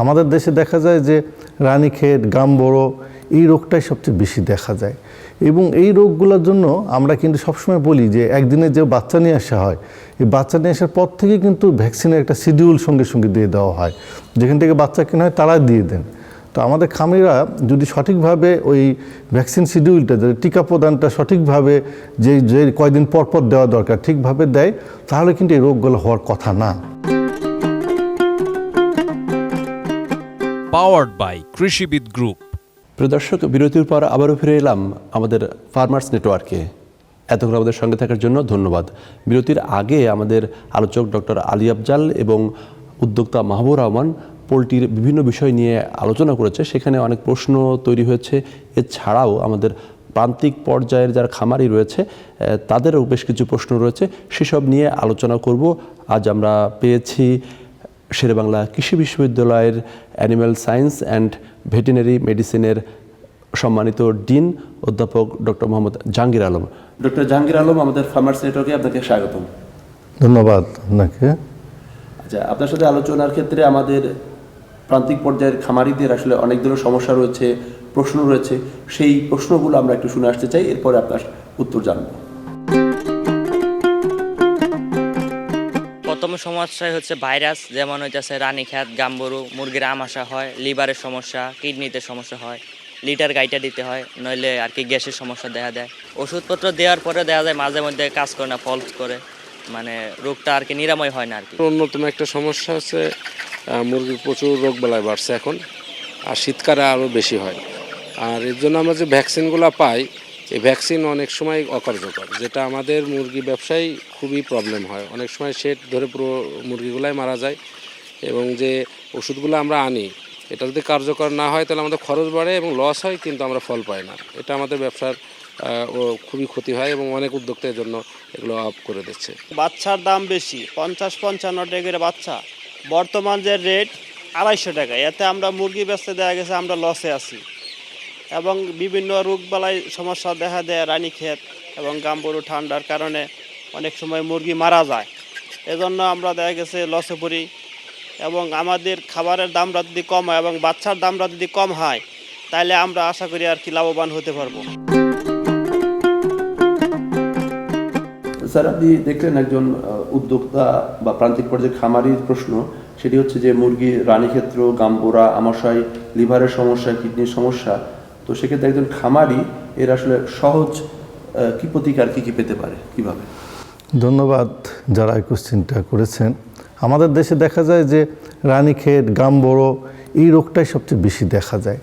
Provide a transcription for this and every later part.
আমাদের দেশে দেখা যায় যে রানীক্ষেত, গামবোরো এই রোগটাই সবচেয়ে বেশি দেখা যায়। এবং এই রোগগুলোর জন্য আমরা কিন্তু সবসময় বলি যে একদিনে যে বাচ্চা নিয়ে আসা হয়, এই বাচ্চা নিয়ে আসার পর থেকে কিন্তু ভ্যাকসিনের একটা শিডিউল সঙ্গে সঙ্গে দিয়ে দেওয়া হয়। যেখান থেকে বাচ্চা কেনা হয় তারা দিয়ে দেন। তো আমাদের খামারিরা যদি সঠিকভাবে ওই ভ্যাকসিন শিডিউলটা, যদি টিকা প্রদানটা সঠিকভাবে যে কয়দিন পর পর দেওয়া দরকার ঠিকভাবে দেয়, তাহলে কিন্তু এই রোগগুলো হওয়ার কথা না। Powered by Krishibid group. প্রিয় দর্শক, বিরতির পর আবারও ফিরে এলাম আমাদের ফার্মার্স নেটওয়ার্কে। এতক্ষণ আমাদের সঙ্গে থাকার জন্য ধন্যবাদ। বিরতির আগে আমাদের আলোচক ডক্টর আলী আফজাল এবং উদ্যোক্তা মাহবুব রহমান পোলট্রির বিভিন্ন বিষয় নিয়ে আলোচনা করেছে। সেখানে অনেক প্রশ্ন তৈরি হয়েছে। এছাড়াও আমাদের প্রান্তিক পর্যায়ের যারা খামারি রয়েছে তাদেরও বেশ কিছু প্রশ্ন রয়েছে, সেসব নিয়ে আলোচনা করব। আজ আমরা পেয়েছি শেরেবাংলা কৃষি বিশ্ববিদ্যালয়ের অ্যানিম্যাল সায়েন্স অ্যান্ড ভেটেরিনারি মেডিসিনের সম্মানিত ডিন অধ্যাপক ডক্টর মোহাম্মদ জাহাঙ্গীর আলম। ডক্টর জাহাঙ্গীর আলম, আমাদের ফার্মার্স নেটওয়ার্কে আপনাকে স্বাগতম। ধন্যবাদ আপনাকে। আচ্ছা, আপনার সাথে আলোচনার ক্ষেত্রে আমাদের প্রান্তিক পর্যায়ের খামারিদের আসলে অনেক ধরনের সমস্যা রয়েছে, প্রশ্ন রয়েছে। সেই প্রশ্নগুলো আমরা একটু শুনে আসতে চাই, এরপরে আপনার উত্তর জানব। প্রথম সমস্যাই হচ্ছে ভাইরাস, যেমন হইতেছে রানীক্ষেত, গামবোরো, মুরগির আমাশা হয়, লিভারের সমস্যা, কিডনিতে সমস্যা হয়, লিটার গাইটা দিতে হয়, নইলে আর কি গ্যাসের সমস্যা দেখা দেয়। ওষুধপত্র দেওয়ার পরে দেখা যায় মাঝে মধ্যে কাজ করে না, ফলস করে, মানে রোগটা আর কি নিরাময় হয় না আর কি। অন্যতম একটা সমস্যা হচ্ছে মুরগির প্রচুর রোগ বেলায় বাড়ছে এখন, আর শীতকালে আরও বেশি হয়। আর এর জন্য আমরা যে ভ্যাকসিনগুলো পাই, এই ভ্যাকসিন অনেক সময় অকার্যকর, যেটা আমাদের মুরগি ব্যবসায় খুবই প্রবলেম হয়। অনেক সময় শেড ধরে পুরো মুরগিগুলাই মারা যায়। এবং যে ওষুধগুলো আমরা আনি, এটা যদি কার্যকর না হয় তাহলে আমাদের খরচ বাড়ে এবং লস হয়, কিন্তু আমরা ফল পাই না। এটা আমাদের ব্যবসার খুবই ক্ষতি হয় এবং অনেক উদ্যোক্তার জন্য এগুলো অফ করে দিচ্ছে। বাচ্চার দাম বেশি, 50-55 টাকা করে বাচ্চা। বর্তমান যে রেট 250 টাকা, এতে আমরা মুরগি বেচতে দেখা গেছে আমরা লসে আছি। এবং বিভিন্ন রোগবালাই সমস্যা দেখা দেয় রানীক্ষেত এবং গামবোরো, ঠান্ডার কারণে অনেক সময় মুরগি মারা যায়। এজন্য আমরা দেখা গেছে লসে পড়ি। এবং আমাদের খাবারের দামটা যদি কম হয় এবং বাচ্চার দামটা যদি কম হয়, তাহলে আমরা আশা করি আর কি লাভবান হতে পারবো। স্যার, আপনি দেখলেন একজন উদ্যোক্তা বা প্রান্তিক পর্যায়ে খামারির প্রশ্ন, সেটি হচ্ছে যে মুরগি রানীক্ষেত্র, গামবোরা, আমাশয়, লিভারের সমস্যা, কিডনির সমস্যা। তো সেক্ষেত্রে একজন খামারি এর আসলে সহজ কি প্রতিকার কি পেতে পারে, কিভাবে? ধন্যবাদ যারা এই কোশ্চেনটা করেছেন। আমাদের দেশে দেখা যায় যে রানীক্ষেত, গামবোরো এই রোগটাই সবচেয়ে বেশি দেখা যায়।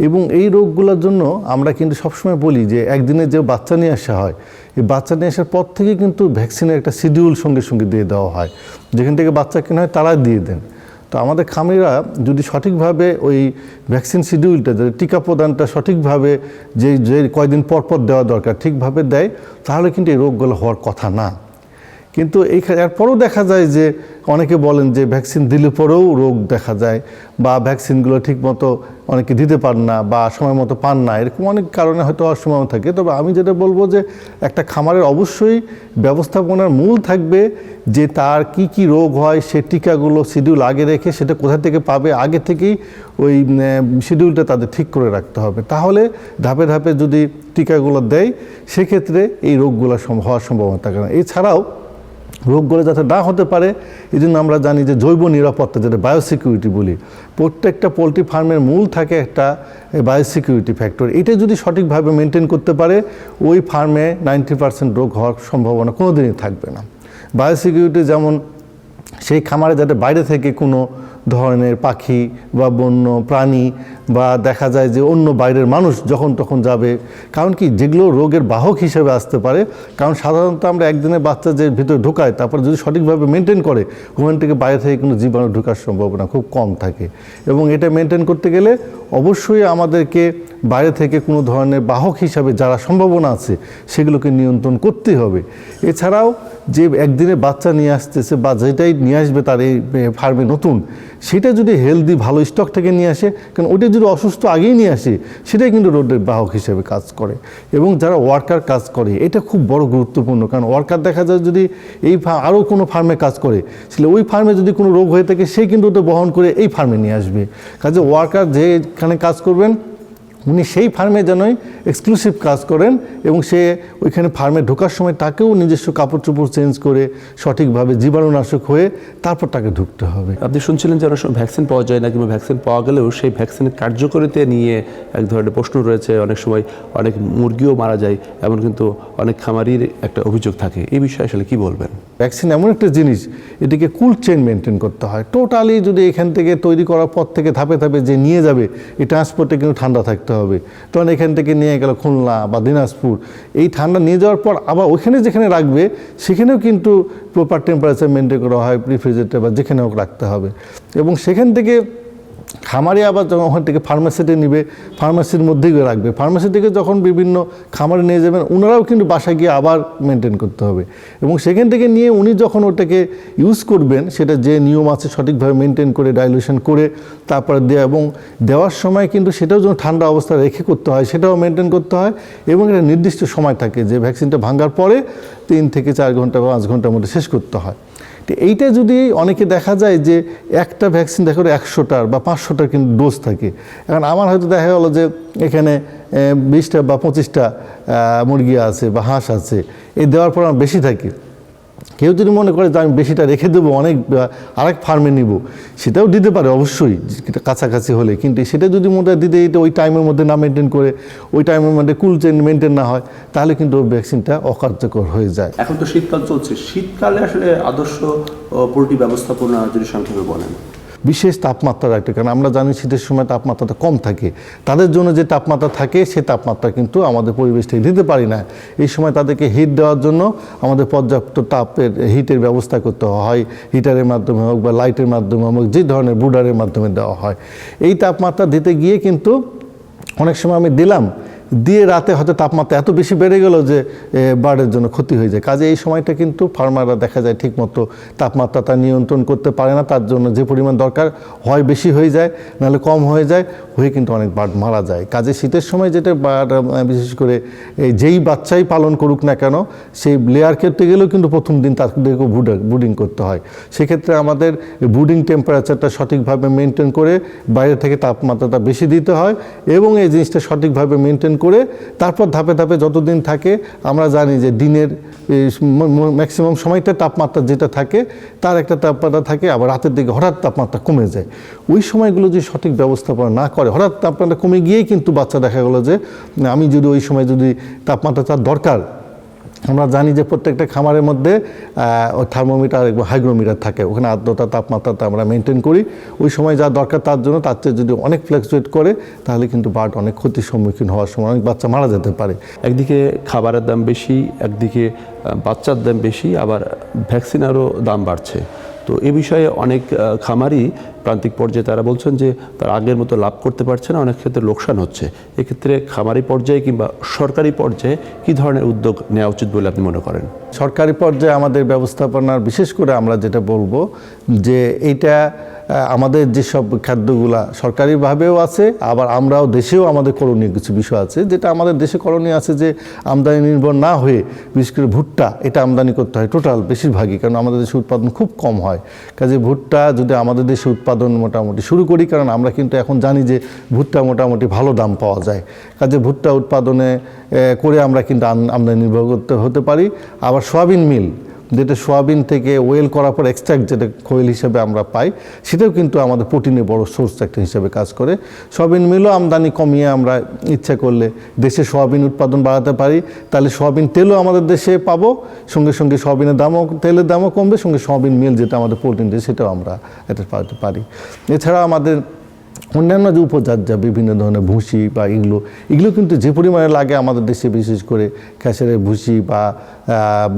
এবং এই রোগগুলোর জন্য আমরা কিন্তু সবসময় বলি যে একদিনে যে বাচ্চা নিয়ে আসা হয়, এই বাচ্চা নিয়ে আসার পর থেকে কিন্তু ভ্যাকসিনের একটা শিডিউল সঙ্গে সঙ্গে দিয়ে দেওয়া হয়। যেখান থেকে বাচ্চা কেনা হয় তারা দিয়ে দেন। তো আমাদের খামারিরা যদি সঠিকভাবে ওই ভ্যাকসিন শিডিউলটা, যদি টিকা প্রদানটা সঠিকভাবে যে কয়দিন পর পর দেওয়া দরকার ঠিকভাবে দেয়, তাহলে কিন্তু এই রোগগুলো হওয়ার কথা না। কিন্তু এরপরেও দেখা যায় যে অনেকে বলেন যে ভ্যাকসিন দিলে পরেও রোগ দেখা যায়, বা ভ্যাকসিনগুলো ঠিকমতো অনেকে দিতে পান না বা সময় মতো পান না, এরকম অনেক কারণে হয়তো অসময় থাকে। তবে আমি যেটা বলবো যে একটা খামারের অবশ্যই ব্যবস্থাপনার মূল থাকবে যে তার কি কি রোগ হয়, সে টিকাগুলো শিডিউল আগে রেখে সেটা কোথা থেকে পাবে, আগে থেকেই ওই শিডিউলটা তাদের ঠিক করে রাখতে হবে। তাহলে ধাপে ধাপে যদি টিকাগুলো দেয়, সেক্ষেত্রে এই রোগগুলো হওয়ার সম্ভাবনা থাকে না। এছাড়াও রোগগুলো যাতে না হতে পারে, এই জন্য আমরা জানি যে জৈব নিরাপত্তা, যেটা বায়োসিকিউরিটি বলি, প্রত্যেকটা পোলট্রি ফার্মের মূল থাকে একটা বায়োসিকিউরিটি ফ্যাক্টর। এটা যদি সঠিকভাবে মেনটেন করতে পারে, ওই ফার্মে 90% রোগ হওয়ার সম্ভাবনা কোনো দিনই থাকবে না। বায়োসিকিউরিটি যেমন সেই খামারে যাতে বাইরে থেকে কোনো ধরনের পাখি বা বন্য প্রাণী বা দেখা যায় যে অন্য বাইরের মানুষ যখন তখন যাবে, কারণ কি যেগুলো রোগের বাহক হিসেবে আসতে পারে। কারণ সাধারণত আমরা একদিনে বাচ্চা যে ভিতরে ঢোকায়, তারপর যদি সঠিকভাবে মেনটেন করে, ওখান থেকে বাইরে থেকে কোনো জীবাণু ঢোকার সম্ভাবনা খুব কম থাকে। এবং এটা মেনটেন করতে গেলে অবশ্যই আমাদেরকে বাইরে থেকে কোনো ধরনের বাহক হিসাবে যারা সম্ভাবনা আছে সেগুলোকে নিয়ন্ত্রণ করতেই হবে। এছাড়াও যে একদিনে বাচ্চা নিয়ে আসতেছে বা যেটাই নিয়ে আসবে তার এই ফার্মে নতুন, সেটা যদি হেলদি ভালো স্টক থেকে নিয়ে আসে, কারণ ওটা যদি অসুস্থ আগেই নিয়ে আসে সেটাই কিন্তু রোগের বাহক হিসেবে কাজ করে। এবং যারা ওয়ার্কার কাজ করে এটা খুব বড় গুরুত্বপূর্ণ, কারণ ওয়ার্কার দেখা যায় যদি এই আরও কোনো ফার্মে কাজ করে তাহলে ওই ফার্মে যদি কোনো রোগ হয়ে থাকে সে কিন্তু ওটা বহন করে এই ফার্মে নিয়ে আসবে। কাজে ওয়ার্কার যেখানে কাজ করবেন উনি সেই ফার্মে যেনই এক্সক্লুসিভ কাজ করেন এবং সে ওইখানে ফার্মে ঢোকার সময় তাকেও নিজস্ব কাপড় চোপড় চেঞ্জ করে সঠিকভাবে জীবাণুনাশক হয়ে তারপর তাকে ঢুকতে হবে। আপনি শুনছিলেন যে অনেক সময় ভ্যাকসিন পাওয়া যায় না, কিংবা ভ্যাকসিন পাওয়া গেলেও সেই ভ্যাকসিনের কার্যকারিতা নিয়ে এক ধরনের প্রশ্ন রয়েছে। অনেক সময় অনেক মুরগিও মারা যায়, এমন কিন্তু অনেক খামারির একটা অভিযোগ থাকে। এই বিষয়ে আসলে কি বলবেন? ভ্যাকসিন এমন একটা জিনিস, এটিকে কুল চেইন মেনটেন করতে হয়। টোটালি যদি এখান থেকে তৈরি করার পর থেকে ধাপে ধাপে যে নিয়ে যাবে এই ট্রান্সপোর্টে কিন্তু ঠান্ডা থাকতে হবে। তখন এখান থেকে নিয়ে গেল খুলনা বা দিনাজপুর, এই ঠান্ডা নিয়ে যাওয়ার পর আবার ওইখানে যেখানে রাখবে সেখানেও কিন্তু প্রপার টেম্পারেচার মেনটেন করা হয়, রেফ্রিজারেটর বা যেখানে হোক রাখতে হবে। এবং সেখান থেকে খামারে আবার যখন ওখান থেকে ফার্মাসিতে নিবে, ফার্মাসির মধ্যেই রাখবে। ফার্মাসি থেকে যখন বিভিন্ন খামারে নিয়ে যাবেন ওনারাও কিন্তু বাসায় গিয়ে আবার মেনটেন করতে হবে। এবং সেখান থেকে নিয়ে উনি যখন ওটাকে ইউজ করবেন সেটা যে নিয়ম আছে সঠিকভাবে মেনটেন করে ডাইলুশন করে তারপরে দেওয়া, এবং দেওয়ার সময় কিন্তু সেটাও যেন ঠান্ডা অবস্থায় রেখে করতে হয় সেটাও মেনটেন করতে হয়। এবং একটা নির্দিষ্ট সময় থাকে যে ভ্যাকসিনটা ভাঙার পরে 3 থেকে 4 ঘন্টা বা 5 ঘন্টার মধ্যে শেষ করতে হয়। তো এইটা যদি অনেকে দেখা যায় যে একটা ভ্যাকসিন দেখা গেলো 100টার বা 500টার কিন্তু ডোজ থাকে। এখন আমার হয়তো দেখা গেলো যে এখানে 20টা বা 25টা মুরগি আছে বা হাঁস আছে, এই দেওয়ার পর আমার বেশি থাকে। কেউ যদি মনে করে যে আমি বেশিটা রেখে দেবো অনেক আরেক ফার্মে নিব, সেটাও দিতে পারে অবশ্যই কাছাকাছি হলে, কিন্তু সেটা যদি মনে দিতে দিতে ওই টাইমের মধ্যে না মেনটেন করে ওই টাইমের মধ্যে কুল চেইন মেনটেন না হয় তাহলে কিন্তু ভ্যাকসিনটা অকার্যকর হয়ে যায়। এখন তো শীতকাল চলছে, শীতকালে আসলে আদর্শ পোল্ট্রি ব্যবস্থাপনা যদি সংক্ষেপে বলেন। বিশেষ তাপমাত্রা রাখতে, কারণ আমরা জানি শীতের সময় তাপমাত্রাটা কম থাকে, তাদের জন্য যে তাপমাত্রা থাকে সে তাপমাত্রা কিন্তু আমাদের পরিবেশ থেকে দিতে পারি না। এই সময় তাদেরকে হিট দেওয়ার জন্য আমাদের পর্যাপ্ত তাপের হিটের ব্যবস্থা করতে হয়, হিটারের মাধ্যমে হোক বা লাইটের মাধ্যমে হোক, যে ধরনের ব্রুডারের মাধ্যমে দেওয়া হয়। এই তাপমাত্রা দিতে গিয়ে কিন্তু অনেক সময় আমি দিলাম, দিয়ে রাতে হয়তো তাপমাত্রা এত বেশি বেড়ে গেল যে বার্ডের জন্য ক্ষতি হয়ে যায়। কাজে এই সময়টা কিন্তু ফার্মাররা দেখা যায় ঠিকমতো তাপমাত্রাটা নিয়ন্ত্রণ করতে পারে না, তার জন্য যে পরিমাণ দরকার হয় বেশি হয়ে যায়, নাহলে কম হয়ে যায়, হয়ে কিন্তু অনেক বার্ড মারা যায়। কাজে শীতের সময় যেটা বার্ড বিশেষ করে যেই বাচ্চাই পালন করুক না কেন সেই লেয়ার করতে গেলেও কিন্তু প্রথম দিন তাদেরকে ব্রুডিং করতে হয়। সেক্ষেত্রে আমাদের ব্রুডিং টেম্পারেচারটা সঠিকভাবে মেনটেন করে বাইরে থেকে তাপমাত্রাটা বেশি দিতে হয় এবং এই জিনিসটা সঠিকভাবে মেনটেন করে তারপর ধাপে ধাপে যতদিন থাকে, আমরা জানি যে দিনের ম্যাক্সিমাম সময়টা তাপমাত্রা যেটা থাকে তার একটা তাপমাত্রা থাকে, আবার রাতের দিকে হঠাৎ তাপমাত্রা কমে যায়। ওই সময়গুলো যদি সঠিক ব্যবস্থাপনা না করে হঠাৎ তাপমাত্রা কমে গিয়েই কিন্তু বাচ্চা দেখা গেলো যে আমি যদি ওই সময় যদি তাপমাত্রা তার দরকার, আমরা জানি যে প্রত্যেকটা খামারের মধ্যে থার্মোমিটার এবং হাইগ্রোমিটার থাকে, ওখানে আর্দ্রতা তাপমাত্রাটা আমরা মেনটেন করি। ওই সময় যা দরকার তার জন্য তার চেয়ে যদি অনেক ফ্ল্যাকচুয়েট করে তাহলে কিন্তু বার্ড অনেক ক্ষতির সম্মুখীন হওয়ার সময় অনেক বাচ্চা মারা যেতে পারে। একদিকে খাবারের দাম বেশি, একদিকে বাচ্চার দাম বেশি, আবার ভ্যাকসিনেরও দাম বাড়ছে। তো এ বিষয়ে অনেক খামারই প্রান্তিক পর্যায়ে তারা বলছেন যে তারা আগের মতো লাভ করতে পারছে না, অনেক ক্ষেত্রে লোকসান হচ্ছে। এক্ষেত্রে খামারি পর্যায়ে কিংবা সরকারি পর্যায়ে কী ধরনের উদ্যোগ নেওয়া উচিত বলে আপনি মনে করেন? সরকারি পর্যায়ে আমাদের ব্যবস্থাপনার বিশেষ করে আমরা যেটা বলবো যে এইটা আমাদের যেসব খাদ্যগুলা সরকারিভাবেও আছে, আবার আমরাও দেশেও আমাদের করণীয় কিছু বিষয় আছে, যেটা আমাদের দেশে করণীয় আছে যে আমদানি নির্ভর না হয়ে বিশেষ করে ভুট্টা এটা আমদানি করতে হয় টোটাল বেশিরভাগই, কারণ আমাদের দেশে উৎপাদন খুব কম হয়। কাজে ভুট্টা যদি আমাদের দেশে উৎপাদন মোটামুটি শুরু করি, কারণ আমরা কিন্তু এখন জানি যে ভুট্টা মোটামুটি ভালো দাম পাওয়া যায়, কাজে ভুট্টা উৎপাদনে করে আমরা কিন্তু আমদানি নির্ভর হতে পারি। আবার সয়াবিন মিল, যেটা সোয়াবিন থেকে ওয়েল করার পর এক্সট্রাক্ট যেটা খোয়েল হিসেবে আমরা পাই, সেটাও কিন্তু আমাদের প্রোটিনের বড় সোর্স একটা হিসেবে কাজ করে। সোয়াবিন মিলও আমদানি কমিয়ে আমরা ইচ্ছা করলে দেশে সোয়াবিন উৎপাদন বাড়াতে পারি, তাহলে সোয়াবিন তেলও আমাদের দেশে পাবো, সঙ্গে সঙ্গে সোয়াবিনের দামও তেলের দামও কমবে, সঙ্গে সোয়াবিন মিল যেটা আমাদের প্রোটিন দেয় সেটাও আমরা এটা পাতে পারি। এছাড়া আমাদের অন্যান্য যে উপজাত বিভিন্ন ধরনের ভুসি বা এগুলো কিন্তু যে পরিমাণে লাগে আমাদের দেশে, বিশেষ করে খেসারের ভুসি বা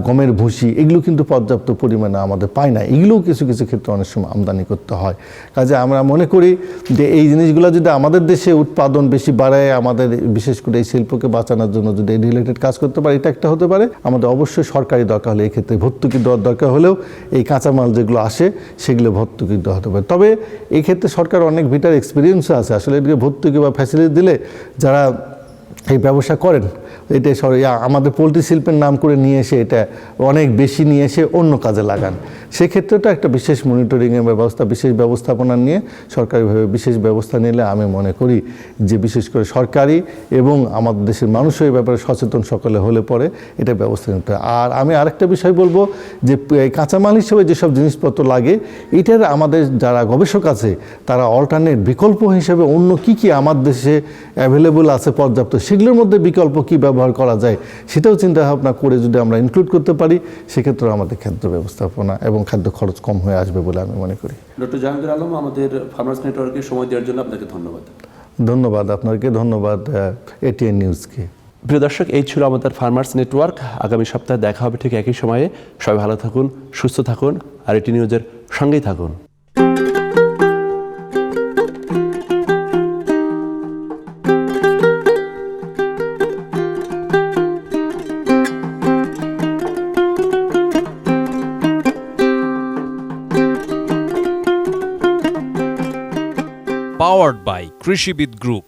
গমের ভুসি, এগুলো কিন্তু পর্যাপ্ত পরিমাণে আমাদের পাই না। এগুলোও কিছু কিছু ক্ষেত্রে অনেক সময় আমদানি করতে হয়। কাজে আমরা মনে করি যে এই জিনিসগুলো যদি আমাদের দেশে উৎপাদন বেশি বাড়ায়, আমাদের বিশেষ করে এই শিল্পকে বাঁচানোর জন্য যদি এই রিলেটেড কাজ করতে পারে, এটা একটা হতে পারে। আমাদের অবশ্যই সরকারি দরকার হলে এক্ষেত্রে ভর্তুকি দেওয়ার দরকার হলেও এই কাঁচামাল যেগুলো আসে সেগুলো ভর্তুকি দেওয়া হতে পারে। তবে এই ক্ষেত্রে সরকার অনেক ভিটার এক্সপিরিয়েন্সও আছে। আসলে এদিকে ভর্তুকি বা ফ্যাসিলিটি দিলে যারা এই ব্যবসা করেন, এটা আমাদের পোলট্রি শিল্পের নাম করে নিয়ে এসে এটা অনেক বেশি নিয়ে এসে অন্য কাজে লাগান। সেক্ষেত্রে তো একটা বিশেষ মনিটরিংয়ের ব্যবস্থা, বিশেষ ব্যবস্থাপনা নিয়ে সরকারিভাবে বিশেষ ব্যবস্থা নিলে আমি মনে করি যে বিশেষ করে সরকারি এবং আমাদের দেশের মানুষও এই ব্যাপারে সচেতন সকলে হলে পরে এটা ব্যবস্থা নিতে হয়। আর আমি আরেকটা বিষয় বলবো যে কাঁচামাল হিসেবে যেসব জিনিসপত্র লাগে, এটার আমাদের যারা গবেষক আছে তারা অল্টারনেট বিকল্প হিসেবে অন্য কি কি আমার দেশে অ্যাভেলেবল আছে পর্যাপ্ত, সেগুলোর মধ্যে বিকল্প কি ব্যবহার করা যায় সেটাও চিন্তা ভাবনা করে যদি আমরা ইনক্লুড করতে পারি, সেক্ষেত্রে আমাদের খাদ্য ব্যবস্থাপনা এবং খাদ্য খরচ কম হয়ে আসবে বলে আমি মনে করি। ডক্টর জাহাঙ্গীর আলম, আমাদের ফার্মার্স নেটওয়ার্কে সময় দেওয়ার জন্য আপনাকে ধন্যবাদ। ধন্যবাদ আপনাকে, ধন্যবাদ এটিএন নিউজকে। প্রিয় দর্শক, এই ছিল আমাদের ফার্মার্স নেটওয়ার্ক। আগামী সপ্তাহে দেখা হবে ঠিক একই সময়ে। সবাই ভালো থাকুন, সুস্থ থাকুন, আর এটি নিউজের সঙ্গেই থাকুন। Powered by Krishibid Group.